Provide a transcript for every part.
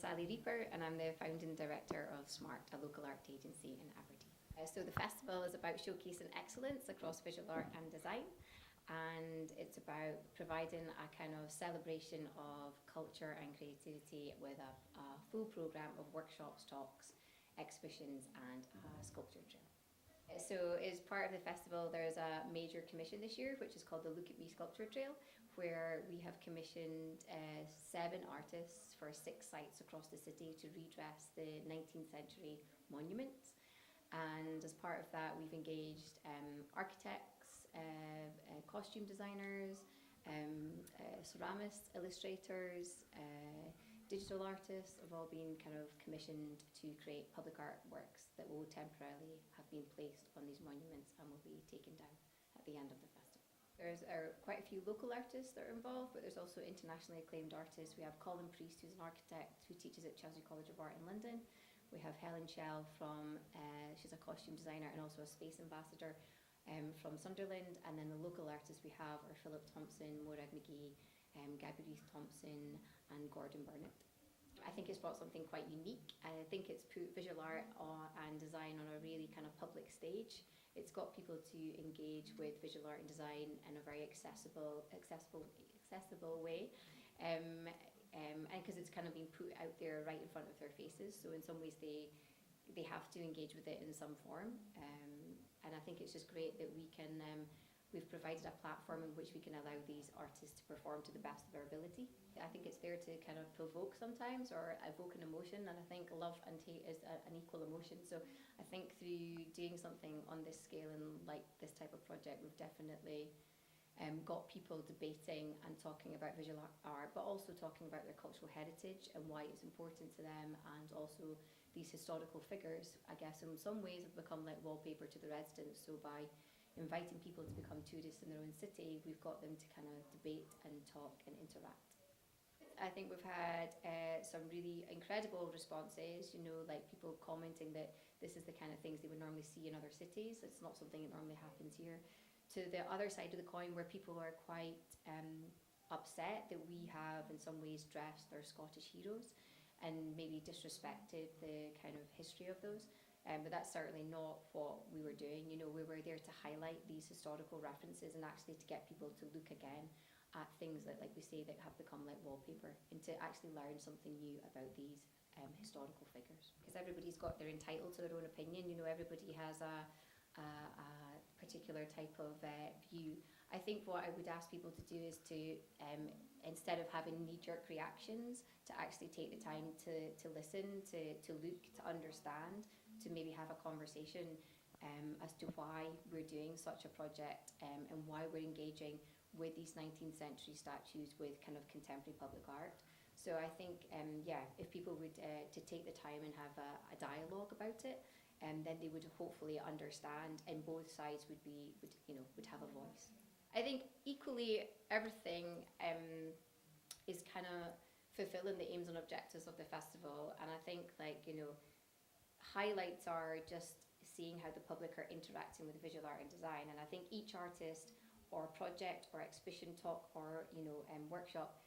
Sally Reaper, and I'm the founding director of Smart, a local art agency in Aberdeen. So the festival is about showcasing excellence across visual art and design, and it's about providing a kind of celebration of culture and creativity with a full programme of workshops, talks, exhibitions and a sculpture trail. So as part of the festival there's a major commission this year which is called the Look at Me Sculpture Trail, where we have commissioned 7 artists for 6 sites across the city to redress the 19th century monuments. And as part of that we've engaged architects, costume designers, ceramists, illustrators, digital artists have all been kind of commissioned to create public art works that will temporarily have been placed on these monuments and will be taken down at the end of the festival. There's quite a few local artists that are involved, but there's also internationally acclaimed artists. We have Colin Priest, who's an architect who teaches at Chelsea College of Art in London. We have Helen Shell from, she's a costume designer and also a space ambassador from Sunderland. And then the local artists we have are Philip Thompson, Moir McGee, Gabby Reith Thompson and Gordon Burnett. I think it's brought something quite unique. I think it's put visual art and design on a really kind of public stage. It's got people to engage with visual art and design in a very accessible way. And because it's kind of been put out there right in front of their faces, so in some ways they have to engage with it in some form. And I think it's just great that we've provided a platform in which we can allow these artists to perform to the best of their ability. I think it's there to kind of provoke sometimes or evoke an emotion, and I think love and hate is an equal emotion. So I think through doing something on this scale and like this type of project, we've definitely got people debating and talking about visual art, but also talking about their cultural heritage and why it's important to them, and also these historical figures, I guess in some ways have become like wallpaper to the residents. So by inviting people to become tourists in their own city, we've got them to kind of debate and talk and interact. I think we've had some really incredible responses, you know, like people commenting that this is the kind of things they would normally see in other cities. It's not something that normally happens here. To the other side of the coin, where people are quite upset that we have in some ways dressed their Scottish heroes and maybe disrespected the kind of history of those. But that's certainly not what we were doing. You know, we were there to highlight these historical references and actually to get people to look again at things that, like we say, that have become like wallpaper, and to actually learn something new about these historical figures. Because everybody's got, they're entitled to their own opinion. You know, everybody has a particular type of view. I think what I would ask people to do is to, instead of having knee-jerk reactions, to actually take the time to listen, to look, to understand, to maybe have a conversation as to why we're doing such a project and why we're engaging with these 19th century statues with kind of contemporary public art. So I think, if people would to take the time and have a dialogue about it, then they would hopefully understand, and both sides would have a voice. I think equally everything is kind of fulfilling the aims and objectives of the festival, and I think highlights are just seeing how the public are interacting with visual art and design, and I think each artist or project or exhibition talk or workshop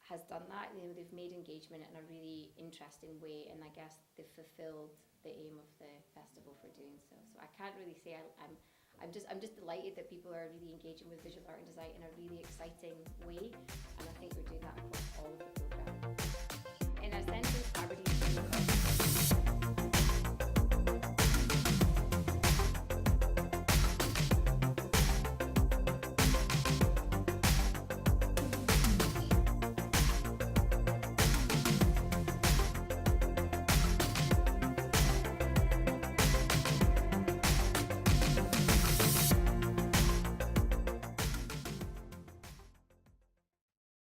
has done that. You know, they've made engagement in a really interesting way, and I guess they've fulfilled the aim of the festival for doing so. So I can't really say I'm just delighted that people are really engaging with visual art and design in a really exciting way, and I think we're doing that across all of the programme. In a sense, Aberdeen